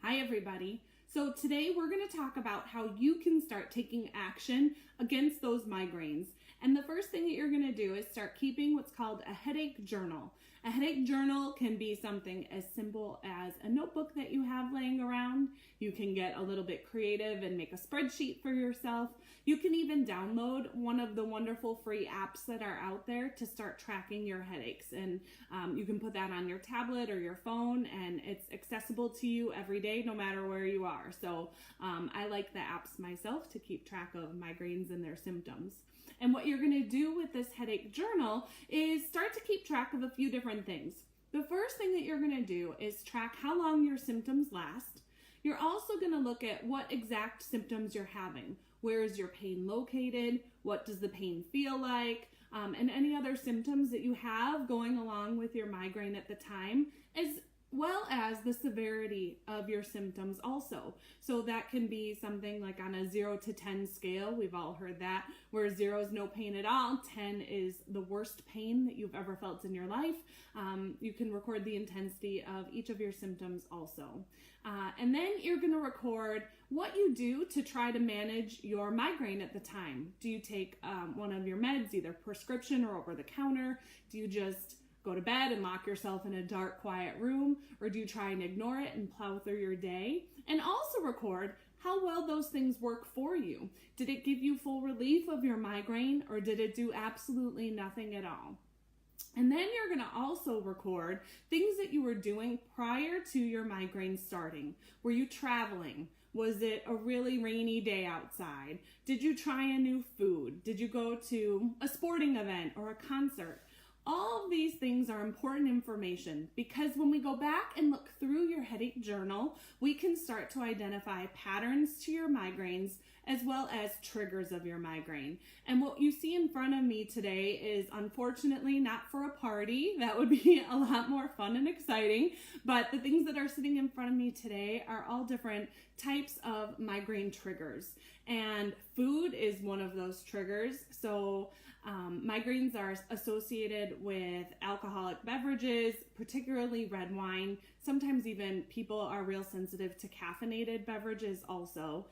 Hi everybody. So today we're going to talk about how you can start taking action against those migraines. And the first thing that you're going to do is start keeping what's called a headache journal. A headache journal can be something as simple as a notebook that you have laying around. You can get a little bit creative and make a spreadsheet for yourself. You can even download one of the wonderful free apps that are out there to start tracking your headaches. And you can put that on your tablet or your phone, and it's accessible to you every day, no matter where you are. So I like the apps myself to keep track of migraines and their symptoms. And what you're going to do with this headache journal is start to keep track of a few different things. The first thing that you're going to do is track how long your symptoms last. You're also going to look at what exact symptoms you're having. Where is your pain located? What does the pain feel like? And any other symptoms that you have going along with your migraine at the time, as well as the severity of your symptoms also. So that can be something like on a 0 to 10 scale. We've all heard that, where 0 is no pain at all, 10 is the worst pain that you've ever felt in your life. You can record the intensity of each of your symptoms also. And then you're going to record what you do to try to manage your migraine at the time. Do you take one of your meds, either prescription or over the counter? Do you just go to bed and lock yourself in a dark, quiet room, or do you try and ignore it and plow through your day? And also record how well those things work for you. Did it give you full relief of your migraine, or did it do absolutely nothing at all? And then you're going to also record things that you were doing prior to your migraine starting. Were you traveling? Was it a really rainy day outside? Did you try a new food? Did you go to a sporting event or a concert? All of these things are important information, because when we go back and look through your headache journal, we can start to identify patterns to your migraines as well as triggers of your migraine. And what you see in front of me today is unfortunately not for a party. That would be a lot more fun and exciting. But the things that are sitting in front of me today are all different types of migraine triggers. And food is one of those triggers. So migraines are associated with alcoholic beverages, particularly red wine. Sometimes even people are real sensitive to caffeinated beverages also.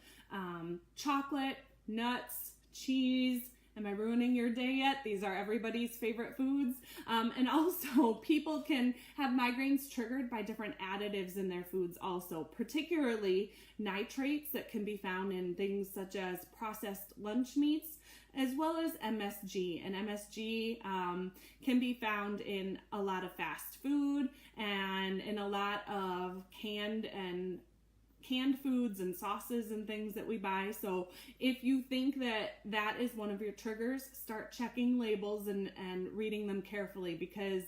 Chocolate, nuts, cheese. Am I ruining your day yet? These are everybody's favorite foods. And also, people can have migraines triggered by different additives in their foods also, particularly nitrates that can be found in things such as processed lunch meats, as well as MSG. And MSG can be found in a lot of fast food and in a lot of canned foods and sauces and things that we buy. So if you think that that is one of your triggers, start checking labels and reading them carefully, because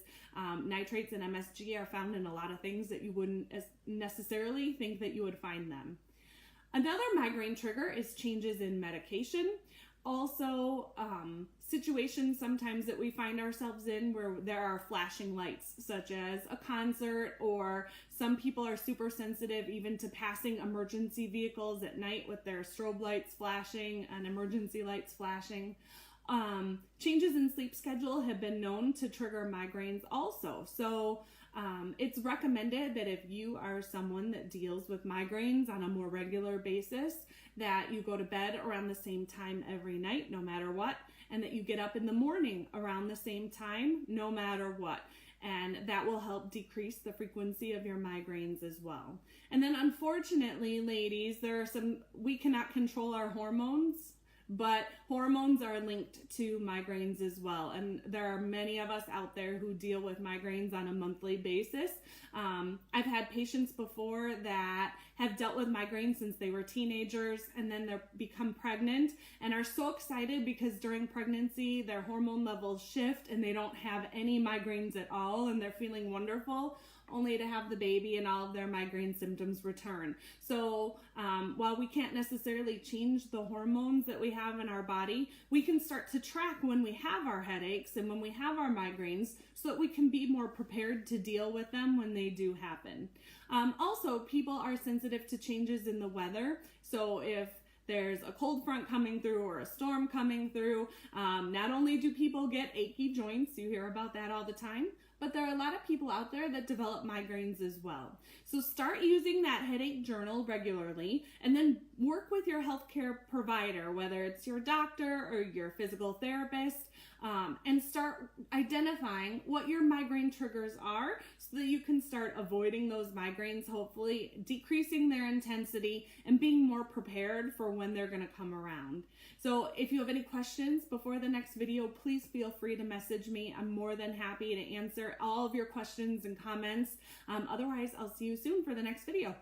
nitrates and MSG are found in a lot of things that you wouldn't necessarily think that you would find them. Another migraine trigger is changes in medication. Also, situations sometimes that we find ourselves in where there are flashing lights, such as a concert, or some people are super sensitive even to passing emergency vehicles at night with their strobe lights flashing and emergency lights flashing. Changes in sleep schedule have been known to trigger migraines also. So it's recommended that if you are someone that deals with migraines on a more regular basis, that you go to bed around the same time every night, no matter what, and that you get up in the morning around the same time, no matter what. And that will help decrease the frequency of your migraines as well. And then unfortunately, ladies, we cannot control our hormones, but hormones are linked to migraines as well. And there are many of us out there who deal with migraines on a monthly basis. I've had patients before that have dealt with migraines since they were teenagers, and then they become pregnant and are so excited because during pregnancy their hormone levels shift and they don't have any migraines at all, and they're feeling wonderful, only to have the baby and all of their migraine symptoms return. So while we can't necessarily change the hormones that we have in our body, we can start to track when we have our headaches and when we have our migraines, so that we can be more prepared to deal with them when they do happen. Also, people are sensitive to changes in the weather. So if there's a cold front coming through or a storm coming through, not only do people get achy joints, you hear about that all the time, but there are a lot of people out there that develop migraines as well. So start using that headache journal regularly, and then work with your healthcare provider, whether it's your doctor or your physical therapist, and start identifying what your migraine triggers are so that you can start avoiding those migraines, hopefully decreasing their intensity and being more prepared for when they're going to come around. So if you have any questions before the next video, please feel free to message me. I'm more than happy to answer all of your questions and comments. Otherwise, I'll see you soon for the next video.